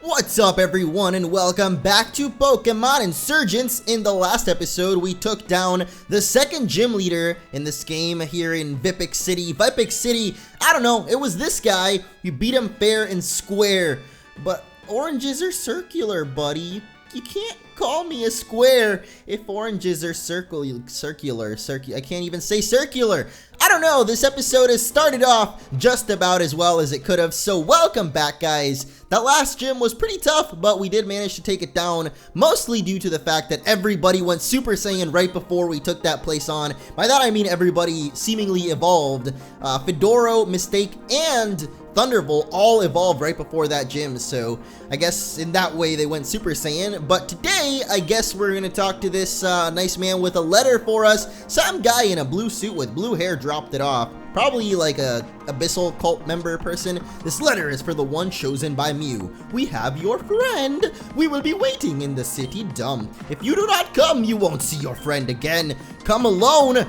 What's up everyone and welcome back to Pokémon Insurgence. In the last episode, we took down the second gym leader in this game here in Vipik City. I don't know, it was this guy. You beat him fair and square. But oranges are circular, buddy. You can't call me a square if oranges are circular. I can't even say circular. I don't know, this episode has started off just about as well as it could have, so welcome back, guys. That last gym was pretty tough, but we did manage to take it down, mostly due to the fact that everybody went Super Saiyan right before we took that place on. By that I mean everybody seemingly evolved. Fedoro, Mistake, and Thunderbolt all evolved right before that gym, so I guess in that way they went Super Saiyan. But today, I guess we're gonna talk to this nice man with a letter for us. Some guy in a blue suit with blue hair dropped it off. Probably like a Abyssal cult member person. This letter is for the one chosen by Mew. We have your friend. We will be waiting in the city dump. If you do not come, you won't see your friend again. Come alone.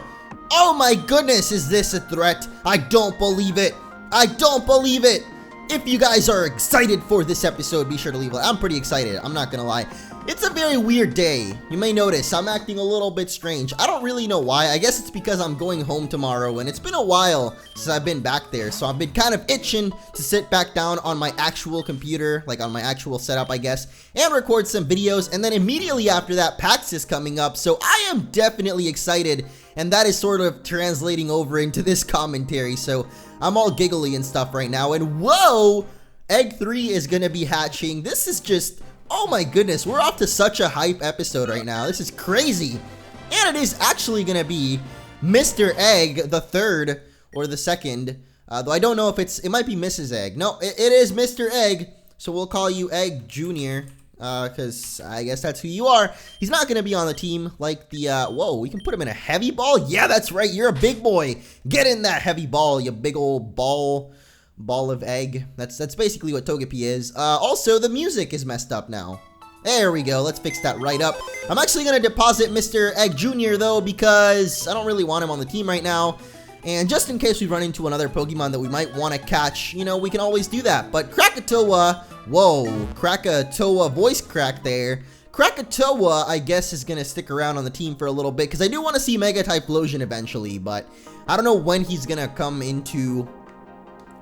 Oh my goodness, is this a threat? I don't believe it. I don't believe it! If you guys are excited for this episode, be sure to leave a like. I'm pretty excited, I'm not gonna lie. It's a very weird day. You may notice I'm acting a little bit strange. I don't really know why. I guess it's because I'm going home tomorrow, and it's been a while since I've been back there, so I've been kind of itching to sit back down on my actual computer, like on my actual setup, I guess, and record some videos, and then immediately after that, PAX is coming up, so I am definitely excited, and that is sort of translating over into this commentary, so I'm all giggly and stuff right now, and whoa! Egg 3 is gonna be hatching. This is just, oh my goodness, we're off to such a hype episode right now. This is crazy. And it is actually gonna be Mr. Egg, the third, or the second, though I don't know if it might be Mrs. Egg. No, it is Mr. Egg, so we'll call you Egg Jr., because I guess that's who you are. He's not going to be on the team like the, whoa, we can put him in a heavy ball? Yeah, that's right, you're a big boy. Get in that heavy ball, you big old ball of egg. That's basically what Togepi is. Also, the music is messed up now. There we go, let's fix that right up. I'm actually going to deposit Mr. Egg Jr. though, because I don't really want him on the team right now. And just in case we run into another Pokemon that we might want to catch, you know, we can always do that. But Krakatoa, whoa, Krakatoa voice crack there. Krakatoa, I guess, is going to stick around on the team for a little bit, because I do want to see Mega-type Typhlosion eventually, but I don't know when he's going to come into,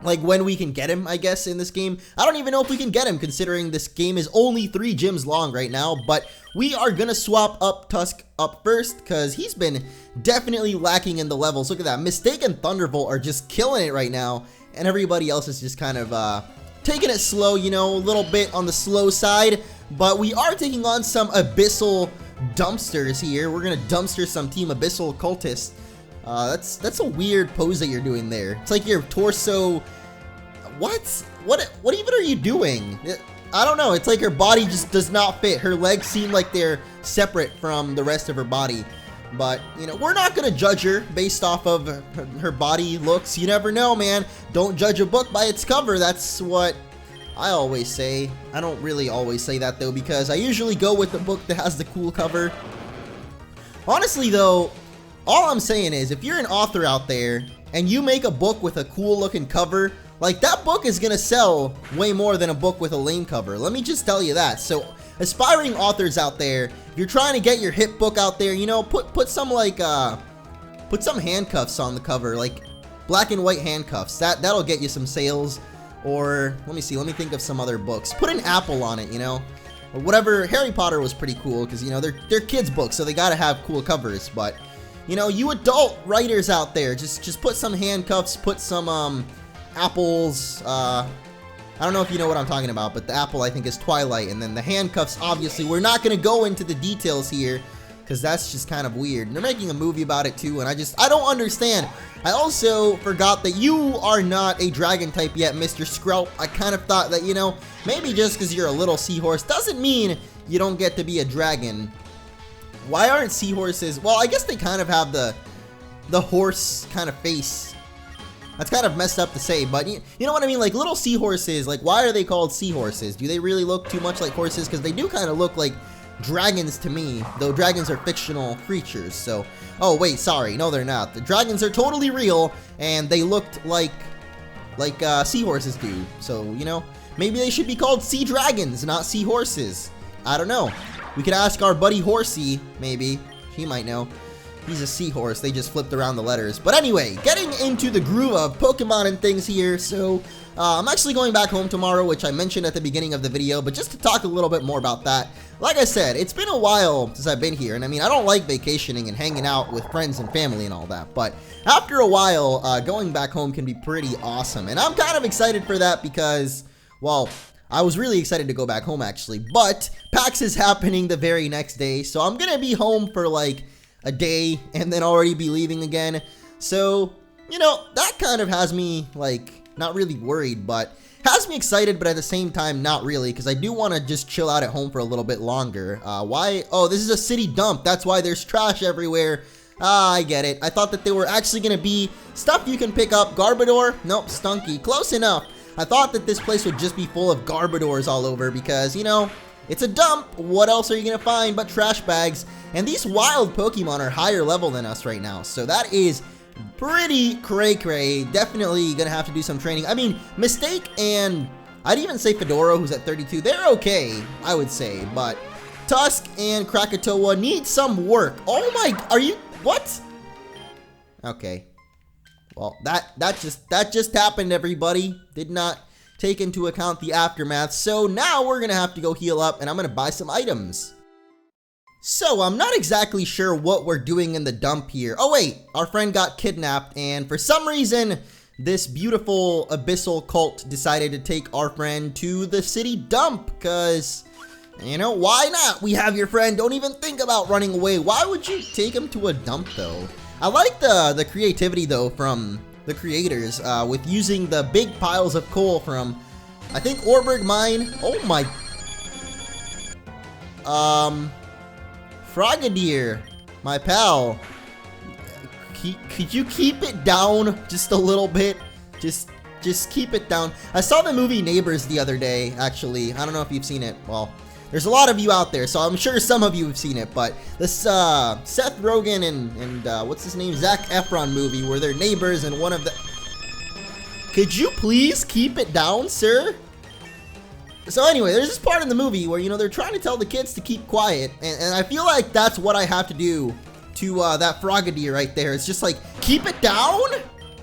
like, when we can get him, I guess, in this game. I don't even know if we can get him, considering this game is only 3 gyms long right now, but we are going to swap up Tusk up first, because he's been definitely lacking in the levels. Look at that. Mistake and Thunderbolt are just killing it right now, and everybody else is just kind of, taking it slow, you know, a little bit on the slow side, but we are taking on some Abyssal dumpsters here. We're going to dumpster some Team Abyssal cultists. That's a weird pose that you're doing there. It's like your torso. What even are you doing? I don't know. It's like her body just does not fit. Her legs seem like they're separate from the rest of her body. But, you know, we're not going to judge her based off of her body looks. You never know, man. Don't judge a book by its cover. That's what I always say. I don't really always say that, though, because I usually go with the book that has the cool cover. Honestly, though, all I'm saying is, if you're an author out there and you make a book with a cool looking cover, like, that book is gonna sell way more than a book with a lame cover. Let me just tell you that. So, aspiring authors out there, if you're trying to get your hit book out there, you know, put some like put some handcuffs on the cover, like black and white handcuffs. That'll get you some sales. Or let me see, let me think of some other books. Put an apple on it, you know, or whatever. Harry Potter was pretty cool because, you know, they're kids books, so they gotta have cool covers. But, you know, you adult writers out there, just put some handcuffs, put some apples. I don't know if you know what I'm talking about, but the apple I think is Twilight, and then the handcuffs, obviously, we're not going to go into the details here, because that's just kind of weird. And they're making a movie about it too, and I don't understand. I also forgot that you are not a dragon type yet, Mr. Skrelp. I kind of thought that, you know, maybe just because you're a little seahorse doesn't mean you don't get to be a dragon. Why aren't seahorses? Well, I guess they kind of have the horse kind of face. That's kind of messed up to say, but you know what I mean? Like, little seahorses, like, why are they called seahorses? Do they really look too much like horses? Because they do kind of look like dragons to me, though dragons are fictional creatures, so. Oh, wait, sorry. No, they're not. The dragons are totally real, and they looked like seahorses do. So, you know, Maybe they should be called sea dragons, not seahorses. I don't know. We could ask our buddy Horsey, maybe. He might know. He's a seahorse. They just flipped around the letters. But anyway, getting into the groove of Pokemon and things here. So, I'm actually going back home tomorrow, which I mentioned at the beginning of the video. But just to talk a little bit more about that. Like I said, it's been a while since I've been here. And I mean, I don't like vacationing and hanging out with friends and family and all that. But after a while, going back home can be pretty awesome. And I'm kind of excited for that because, well, I was really excited to go back home actually. But PAX is happening the very next day. So I'm going to be home for like a day and then already be leaving again. So, you know, that kind of has me like not really worried, but has me excited, but at the same time not really, because I do want to just chill out at home for a little bit longer. Why? Oh, this is a city dump. That's why there's trash everywhere. I get it. I thought that they were actually going to be stuff you can pick up. Garbodor? Nope, Stunky. Close enough. I thought that this place would just be full of Garbodors all over because, you know, it's a dump. What else are you going to find but trash bags? And these wild Pokemon are higher level than us right now. So that is pretty cray-cray. Definitely going to have to do some training. I mean, Mistake and I'd even say Fedora, who's at 32. They're okay, I would say. But Tusk and Krakatoa need some work. Oh my, are you, what? Okay. Well, that just happened, everybody. Did not take into account the aftermath. So now we're going to have to go heal up and I'm going to buy some items. So I'm not exactly sure what we're doing in the dump here. Oh wait, our friend got kidnapped and for some reason this beautiful abyssal cult decided to take our friend to the city dump because, you know, why not? We have your friend. Don't even think about running away. Why would you take him to a dump though? I like the creativity though from the creators with using the big piles of coal from, I think, Orberg Mine. Oh my. Frogadier, my pal. Could you keep it down just a little bit? Just keep it down. I saw the movie Neighbors the other day, actually. I don't know if you've seen it. Well, there's a lot of you out there, so I'm sure some of you have seen it. But this Seth Rogen and what's his name? Zac Efron movie where they're neighbors and one of the... Could you please keep it down, sir? So anyway, there's this part in the movie where, you know, they're trying to tell the kids to keep quiet. And I feel like that's what I have to do to that Frogadier right there. It's just like, keep it down,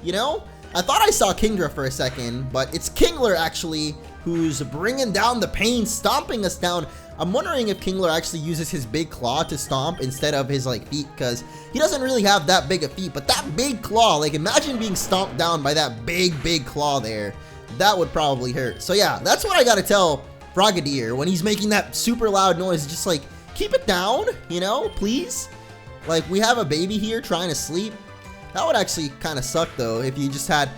you know? I thought I saw Kingdra for a second, but it's Kingler actually who's bringing down the pain, stomping us down. I'm wondering if Kingler actually uses his big claw to stomp instead of his like feet, because he doesn't really have that big of feet, but that big claw, like imagine being stomped down by that big claw there. That would probably hurt. So yeah, that's what I gotta tell Frogadier when he's making that super loud noise. Just like, keep it down, you know, please. Like, we have a baby here trying to sleep. That would actually kind of suck though if you just had,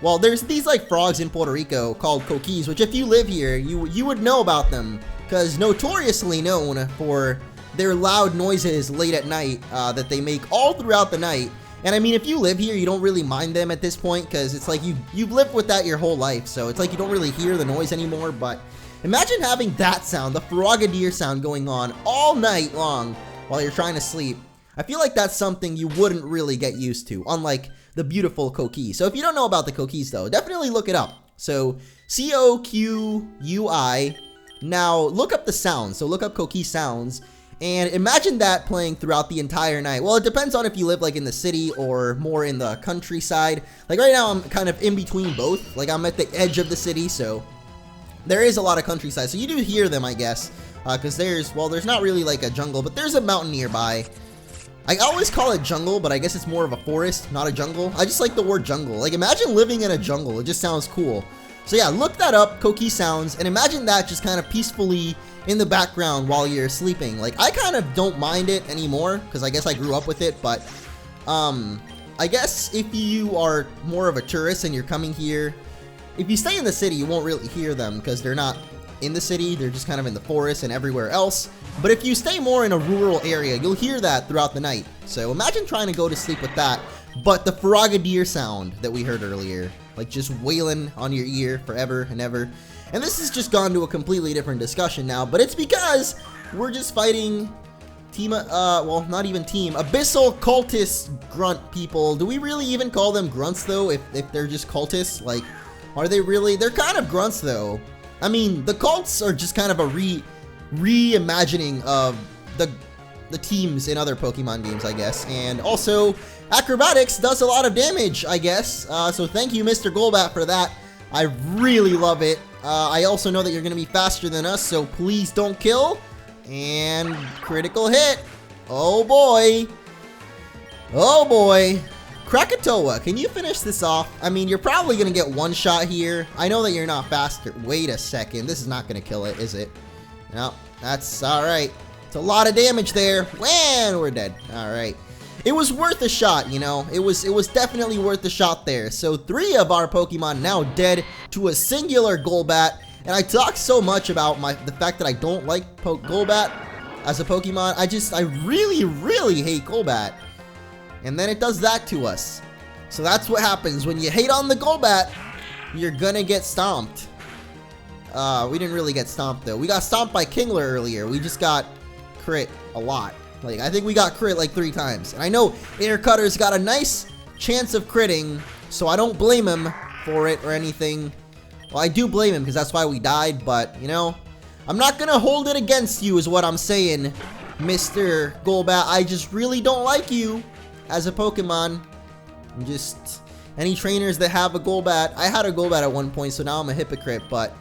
well, there's these like frogs in Puerto Rico called coquis, which if you live here, you would know about them, because notoriously known for their loud noises late at night that they make all throughout the night. And I mean, if you live here, you don't really mind them at this point, because it's like you've lived with that your whole life, so it's like you don't really hear the noise anymore. But imagine having that sound, the Frogadier sound, going on all night long while you're trying to sleep. I feel like that's something you wouldn't really get used to, unlike the beautiful coquis. So if you don't know about the coquis though, definitely look it up. So C-O-Q-U-I. Now look up the sounds. So look up coquis sounds. And imagine that playing throughout the entire night. Well, it depends on if you live like in the city or more in the countryside. Like right now I'm kind of in between both. Like I'm at the edge of the city, so there is a lot of countryside. So you do hear them, I guess, because there's not really like a jungle, but there's a mountain nearby. I always call it jungle, but I guess it's more of a forest, not a jungle. I just like the word jungle. Like imagine living in a jungle. It just sounds cool. So yeah, look that up, coquis sounds, and imagine that just kind of peacefully in the background while you're sleeping. Like I kind of don't mind it anymore because I guess I grew up with it, but I guess if you are more of a tourist and you're coming here, if you stay in the city, you won't really hear them because they're not in the city, they're just kind of in the forest and everywhere else. But if you stay more in a rural area, you'll hear that throughout the night. So imagine trying to go to sleep with that, but the Frogadier sound that we heard earlier, like just wailing on your ear forever and ever. And this has just gone to a completely different discussion now, but it's because we're just fighting team, well, not even team, abyssal cultist grunt people. Do we really even call them grunts though, if they're just cultists? Like, are they really? They're kind of grunts though. I mean, the cults are just kind of a reimagining of the teams in other Pokemon games, I guess. And also, acrobatics does a lot of damage, I guess. So thank you, Mr. Golbat, for that. I really love it. I also know that you're going to be faster than us, so please don't kill. And critical hit. Oh boy. Oh boy. Krakatoa, can you finish this off? I mean, you're probably going to get one shot here. I know that you're not faster. Wait a second. This is not going to kill it, is it? No, that's all right. It's a lot of damage there. And we're dead. All right. It was worth a shot, you know. It was definitely worth a shot there. So 3 of our Pokemon now dead to a singular Golbat. And I talk so much about the fact that I don't like Golbat as a Pokemon. I really hate Golbat. And then it does that to us. So that's what happens when you hate on the Golbat. You're gonna get stomped. We didn't really get stomped though. We got stomped by Kingler earlier. We just got crit a lot. Like, I think we got crit like 3 times. And I know Air Cutter's got a nice chance of critting, so I don't blame him for it or anything. Well, I do blame him because that's why we died, but, you know, I'm not gonna hold it against you is what I'm saying, Mr. Golbat. I just really don't like you as a Pokemon. I'm just, any trainers that have a Golbat, I had a Golbat at one point, so now I'm a hypocrite, but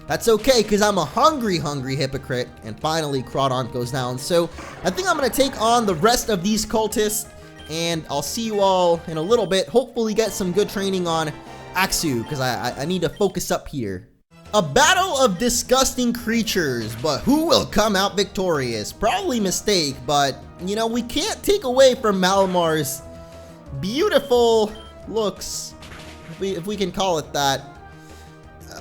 that's okay, because I'm a hungry hypocrite. And finally, Crawdaunt goes down. So, I think I'm going to take on the rest of these cultists. And I'll see you all in a little bit. Hopefully get some good training on Axew, because I need to focus up here. A battle of disgusting creatures, but who will come out victorious? Probably Mistake, but, you know, we can't take away from Malamar's beautiful looks, if we can call it that.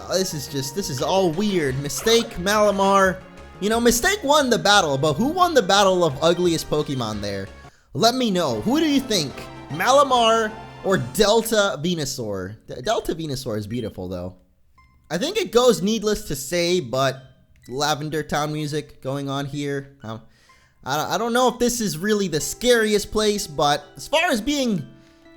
This is all weird. Mistake, Malamar. You know, Mistake won the battle, but who won the battle of ugliest Pokemon there? Let me know. Who do you think? Malamar or Delta Venusaur? Delta Venusaur is beautiful, though. I think it goes needless to say, but Lavender Town music going on here. I don't know if this is really the scariest place, but as far as being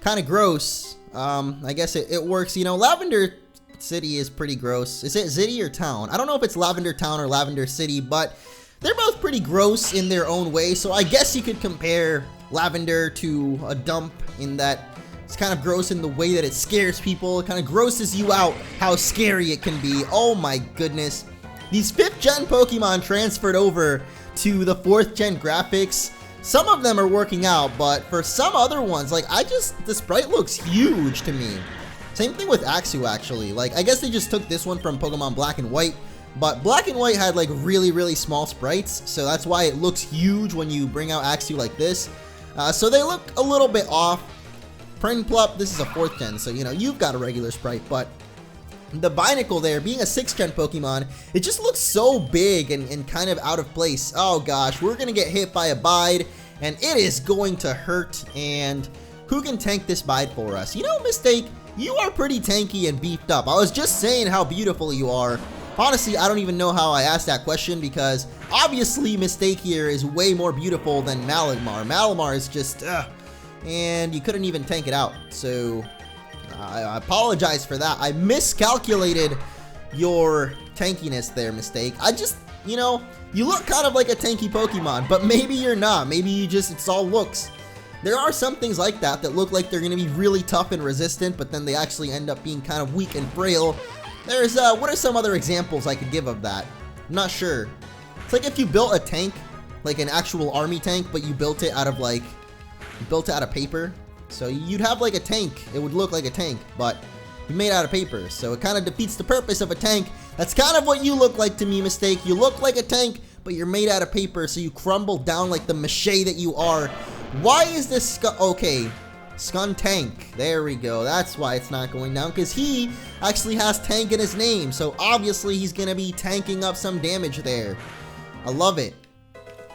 kind of gross, I guess it works. You know, Lavender City is pretty gross. Is it City or Town? I don't know if it's Lavender Town or Lavender City, but they're both pretty gross in their own way. So I guess you could compare Lavender to a dump in that it's kind of gross in the way that it scares people. It kind of grosses you out how scary it can be. Oh my goodness. These 5th gen Pokemon transferred over to the 4th gen graphics. Some of them are working out, but for some other ones, like the sprite looks huge to me. Same thing with Axew, actually. Like, I guess they just took this one from Pokemon Black and White, but Black and White had like really small sprites, so that's why it looks huge when you bring out Axew like this. So they look a little bit off. Prinplup, this is a 4th gen, so you know, you've got a regular sprite, but the Binacle there, being a 6th gen Pokemon, it just looks so big and kind of out of place. Oh gosh, we're gonna get hit by a Bide, and it is going to hurt, and who can tank this Bide for us? You know, Mistake, you are pretty tanky and beefed up. I was just saying how beautiful you are. Honestly, I don't even know how I asked that question, because obviously Mistake here is way more beautiful than Malamar. Malamar is just, and you couldn't even tank it out. So, I apologize for that. I miscalculated your tankiness there, Mistake. I just, you know, you look kind of like a tanky Pokemon, but maybe you're not. Maybe you just, it's all looks. There are some things like that look like they're going to be really tough and resistant, but then they actually end up being kind of weak and frail. There's, what are some other examples I could give of that? I'm not sure. It's like if you built a tank, like an actual army tank, but you built it out of like, paper. So you'd have like a tank. It would look like a tank, but you made out of paper. So it kind of defeats the purpose of a tank. That's kind of what you look like to me, Mistake. You look like a tank, but you're made out of paper, so you crumble down like the mache that you are. Why is this okay, Skuntank. There we go. That's why it's not going down, because he actually has tank in his name. So obviously he's going to be tanking up some damage there. I love it.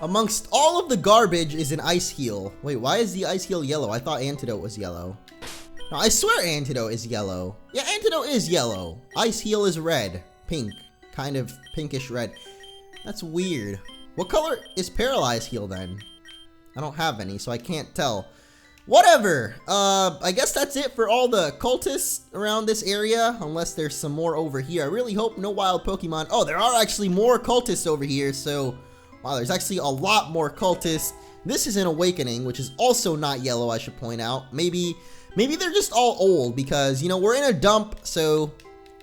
Amongst all of the garbage is an Ice Heal. Wait, why is the Ice Heal yellow? I thought Antidote was yellow. No, I swear Antidote is yellow. Yeah, Antidote is yellow. Ice Heal is red. Pink. Kind of pinkish red. That's weird. What color is Paralyzed Heal then? I don't have any, so I can't tell. Whatever. I guess that's it for all the cultists around this area, unless there's some more over here. I really hope no wild Pokemon. Oh, there are actually more cultists over here, so wow, there's actually a lot more cultists. This is an Awakening, which is also not yellow, I should point out. Maybe they're just all old because, you know, we're in a dump, so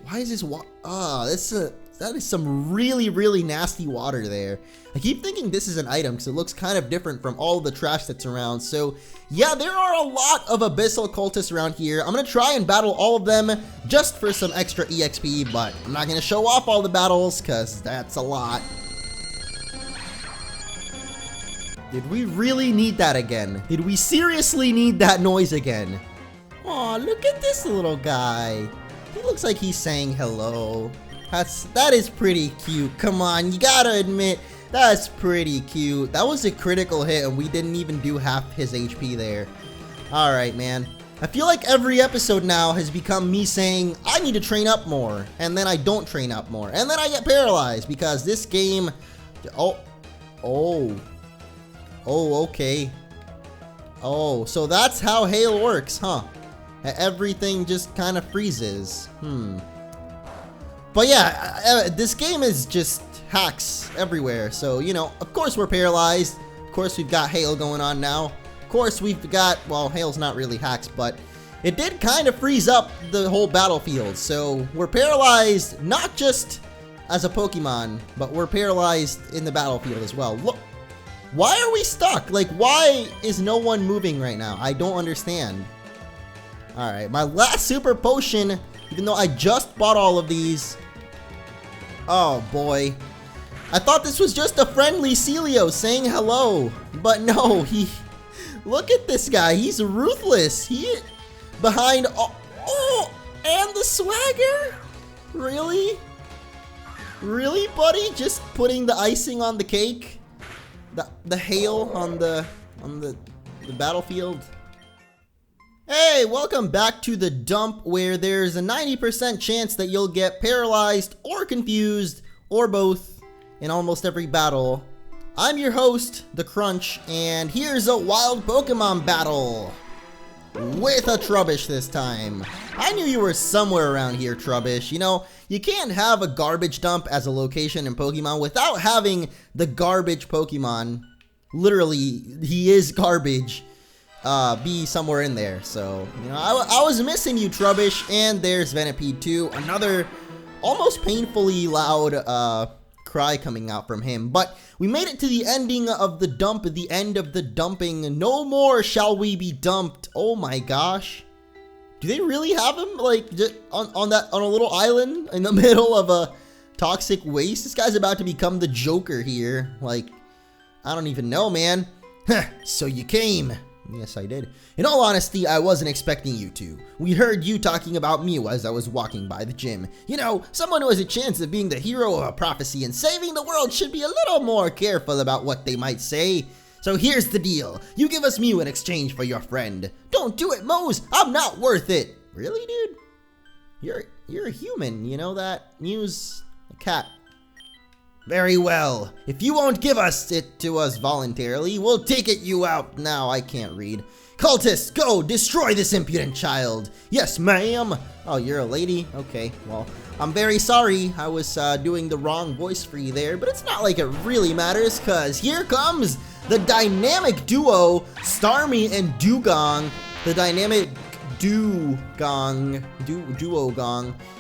why is this that is some really, really nasty water there. I keep thinking this is an item because it looks kind of different from all the trash that's around. So yeah, there are a lot of abyssal cultists around here. I'm gonna try and battle all of them just for some extra EXP, but I'm not gonna show off all the battles because that's a lot. Did we really need that again? Did we seriously need that noise again? Aw, look at this little guy. He looks like he's saying hello. That is pretty cute. Come on, you gotta admit, that's pretty cute. That was a critical hit and we didn't even do half his HP there. Alright, man. I feel like every episode now has become me saying, I need to train up more. And then I don't train up more. And then I get paralyzed because this game... Oh, okay. Oh, so that's how hail works, huh? Everything just kind of freezes. But yeah, this game is just hacks everywhere. So, you know, of course we're paralyzed. Of course we've got hail going on now. Of course we've got, well, hail's not really hacks, but it did kind of freeze up the whole battlefield. So we're paralyzed not just as a Pokemon, but we're paralyzed in the battlefield as well. Look, why are we stuck? Like, why is no one moving right now? I don't understand. Alright, my last super potion, even though I just bought all of these. Oh boy. I thought this was just a friendly Celio saying hello. But no, look at this guy. He's ruthless. Behind, and the swagger? Really? Really, buddy? Just putting the icing on the cake? The hail on the battlefield? Hey, welcome back to the dump where there's a 90% chance that you'll get paralyzed or confused or both in almost every battle. I'm your host, The Crunch, and here's a wild Pokemon battle with a Trubbish this time. I knew you were somewhere around here, Trubbish. You know, you can't have a garbage dump as a location in Pokemon without having the garbage Pokemon. Literally, he is garbage. Be somewhere in there. So, you know, I was missing you, Trubbish. And there's Venipede too. Another almost painfully loud cry coming out from him. But we made it to the ending of the dump, the end of the dumping. No more shall we be dumped. Oh my gosh. Do they really have him like just on a little island in the middle of a toxic waste? This guy's about to become the Joker here. Like, I don't even know, man. So you came. Yes, I did. In all honesty, I wasn't expecting you to. We heard you talking about Mew as I was walking by the gym. You know, someone who has a chance of being the hero of a prophecy and saving the world should be a little more careful about what they might say. So here's the deal. You give us Mew in exchange for your friend. Don't do it, Mose. I'm not worth it. Really, dude? You're a human. You know that? Mew's a cat. Very well. If you won't give it to us voluntarily, we'll take you out. Now I can't read. Cultists, go destroy this impudent child. Yes, ma'am. Oh, you're a lady? Okay, well, I'm very sorry. I was doing the wrong voice for you there, but it's not like it really matters, because here comes the dynamic duo, Starmie and Dugong. The dynamic Duogong.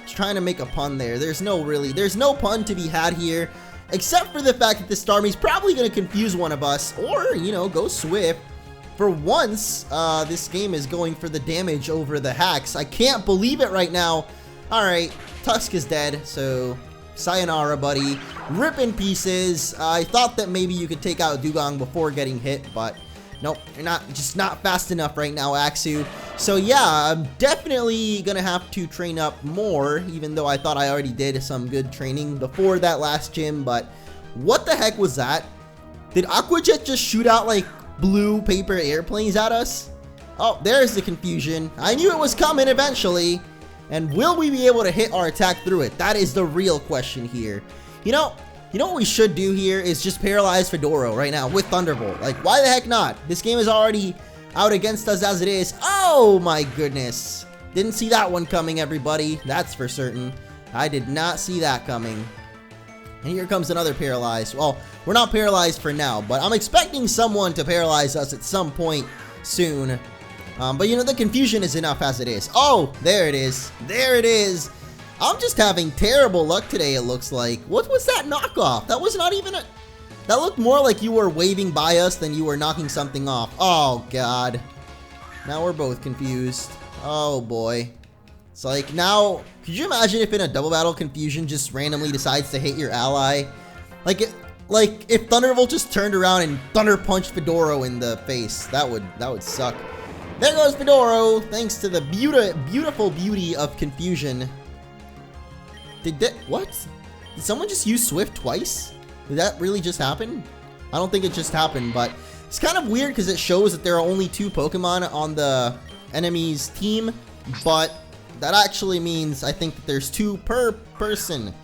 Just trying to make a pun there. There's no pun to be had here. Except for the fact that the Starmie's probably going to confuse one of us, or, you know, go Swift. For once, this game is going for the damage over the hacks. I can't believe it right now. Alright, Tusk is dead, so sayonara, buddy. Rip in pieces. I thought that maybe you could take out Dugong before getting hit, but nope, you're just not fast enough right now, Axu. So yeah, I'm definitely gonna have to train up more, even though I thought I already did some good training before that last gym, but what the heck was that? Did Aquajet just shoot out like blue paper airplanes at us? Oh, there's the confusion. I knew it was coming eventually. And will we be able to hit our attack through it? That is the real question here. You know what we should do here is just paralyze Fedoro right now with Thunderbolt. Like, why the heck not? This game is already out against us as it is. Oh my goodness. Didn't see that one coming, everybody. That's for certain. I did not see that coming. And here comes another paralyzed. Well, we're not paralyzed for now, but I'm expecting someone to paralyze us at some point soon. But you know, the confusion is enough as it is. Oh, there it is. There it is. I'm just having terrible luck today, it looks like. What was that knockoff? That was not even a... That looked more like you were waving by us than you were knocking something off. Oh, God. Now we're both confused. Oh, boy. It's like, now, could you imagine if in a double battle confusion just randomly decides to hit your ally? Like if Thunderbolt just turned around and Thunder punched Fedoro in the face. That would suck. There goes Fedoro, thanks to the beautiful beauty of confusion. What? Did someone just use Swift twice? Did that really just happen? I don't think it just happened, but it's kind of weird because it shows that there are only 2 Pokemon on the enemy's team, but that actually means I think that there's 2 per person.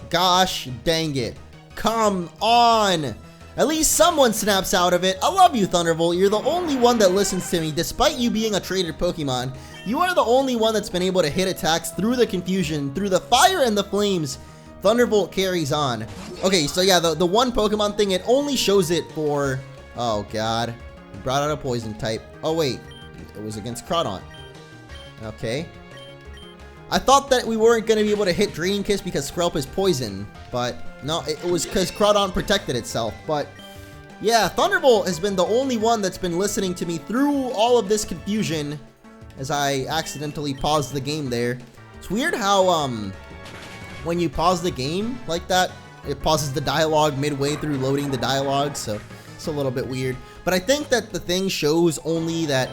Gosh dang it. Come on. At least someone snaps out of it. I love you, Thunderbolt. You're the only one that listens to me, despite you being a traded Pokemon. You are the only one that's been able to hit attacks through the confusion, through the fire and the flames. Thunderbolt carries on. Okay, so yeah, the one Pokemon thing, it only shows it for... Oh, God. He brought out a poison type. Oh, wait. It was against Crawdaunt. Okay. I thought that we weren't going to be able to hit Draining Kiss because Skrelp is poison, but no, it was because Crawdaunt protected itself. But yeah, Thunderbolt has been the only one that's been listening to me through all of this confusion as I accidentally paused the game there. It's weird how when you pause the game like that, it pauses the dialogue midway through loading the dialogue, so it's a little bit weird. But I think that the thing shows only that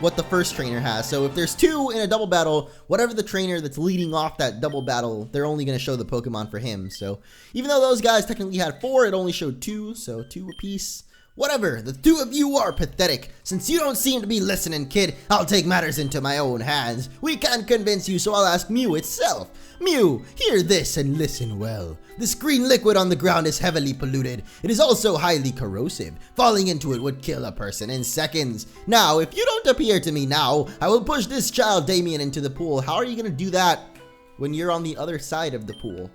what the first trainer has. So if there's 2 in a double battle, whatever the trainer that's leading off that double battle, they're only going to show the Pokemon for him. So even though those guys technically had 4, it only showed 2, so 2 apiece. Whatever, the 2 of you are pathetic. Since you don't seem to be listening, kid, I'll take matters into my own hands. We can't convince you, so I'll ask Mew itself. Mew, hear this and listen well. This green liquid on the ground is heavily polluted. It is also highly corrosive. Falling into it would kill a person in seconds. Now, if you don't appear to me now, I will push this child Damien into the pool. How are you going to do that when you're on the other side of the pool?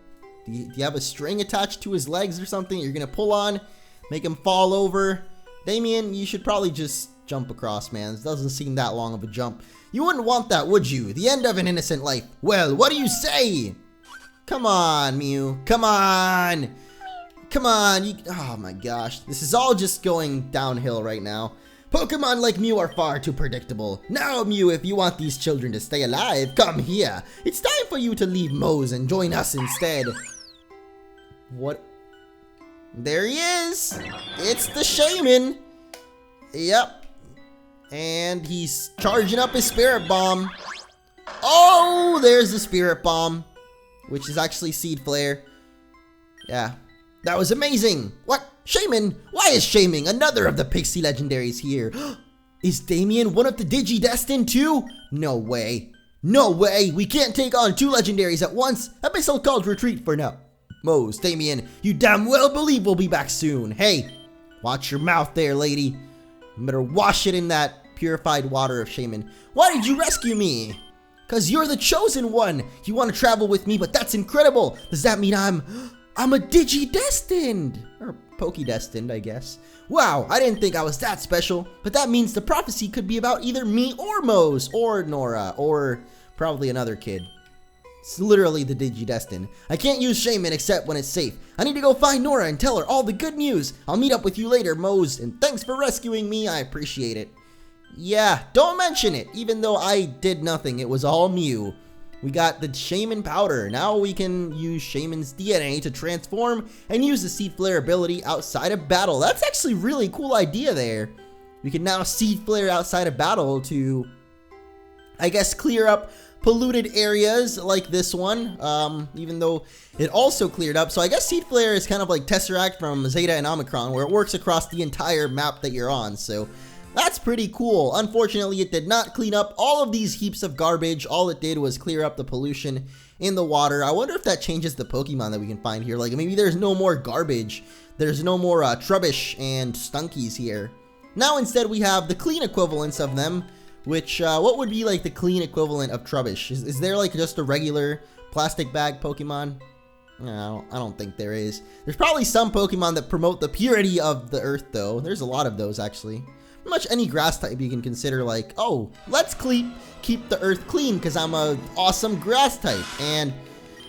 Do you have a string attached to his legs or something you're going to pull on? Make him fall over? Damien, you should probably just jump across, man. It doesn't seem that long of a jump. You wouldn't want that, would you? The end of an innocent life. Well, what do you say? Come on, Mew. Come on. Come on. Oh my gosh. This is all just going downhill right now. Pokemon like Mew are far too predictable. Now, Mew, if you want these children to stay alive, come here. It's time for you to leave Moe's and join us instead. What? There he is. It's the Shaymin. Yep. And he's charging up his Spirit Bomb. Oh, there's the Spirit Bomb, which is actually Seed Flare. Yeah, that was amazing. What? Shaymin? Why is Shaymin, another of the Pixie Legendaries, here? Is Damien one of the Digi-Destined too? No way. No way. We can't take on 2 Legendaries at once. Episode called Retreat for now. Moe's, Damien, you damn well believe we'll be back soon. Hey, watch your mouth there, lady. You better wash it in that purified water of Shaymin. Why did you rescue me? Cause you're the chosen one. You want to travel with me, but that's incredible. Does that mean I'm a Digi-Destined? Or Poke-Destined, I guess. Wow, I didn't think I was that special. But that means the prophecy could be about either me or Moe's, or Nora, or probably another kid. It's literally the Digi-Destined. I can't use Shaymin except when it's safe. I need to go find Nora and tell her all the good news. I'll meet up with you later, Moe's, and thanks for rescuing me. I appreciate it. Yeah, don't mention it. Even though I did nothing, it was all Mew. We got the Shaymin powder. Now we can use Shaymin's DNA to transform and use the Seed Flare ability outside of battle. That's actually a really cool idea there. We can now Seed Flare outside of battle to, I guess, clear up polluted areas like this one, even though it also cleared up. So I guess Seed Flare is kind of like Tesseract from Zeta and Omicron, where it works across the entire map that you're on. So that's pretty cool. Unfortunately, it did not clean up all of these heaps of garbage. All it did was clear up the pollution in the water. I wonder if that changes the Pokemon that we can find here. Like maybe there's no more garbage. There's no more Trubbish and Stunkies here. Now instead we have the clean equivalents of them, which, what would be like the clean equivalent of Trubbish? Is there like just a regular plastic bag Pokemon? No, I don't think there is. There's probably some Pokemon that promote the purity of the earth though. There's a lot of those actually. Pretty much any grass type you can consider like, oh, let's keep the earth clean because I'm a awesome grass type. And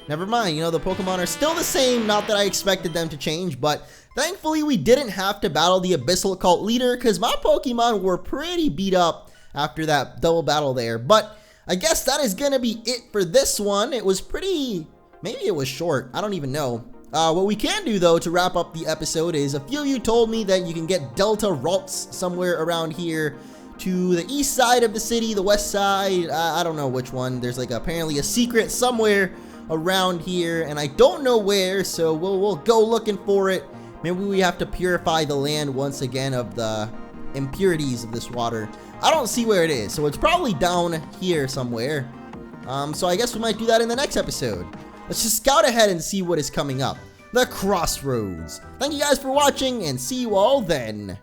never mind, you know, the Pokemon are still the same. Not that I expected them to change, but thankfully we didn't have to battle the Abyssal Cult leader because my Pokemon were pretty beat up after that double battle there. But I guess that is gonna be it for this one. It was pretty... maybe it was short. I don't even know. What we can do, though, to wrap up the episode is a few of you told me that you can get Delta Ralts somewhere around here to the east side of the city, the west side. I don't know which one. There's like apparently a secret somewhere around here, and I don't know where, so we'll go looking for it. Maybe we have to purify the land once again of the impurities of this water. I don't see where it is, so it's probably down here somewhere. So I guess we might do that in the next episode. Let's just scout ahead and see what is coming up. The Crossroads. Thank you guys for watching, and see you all then.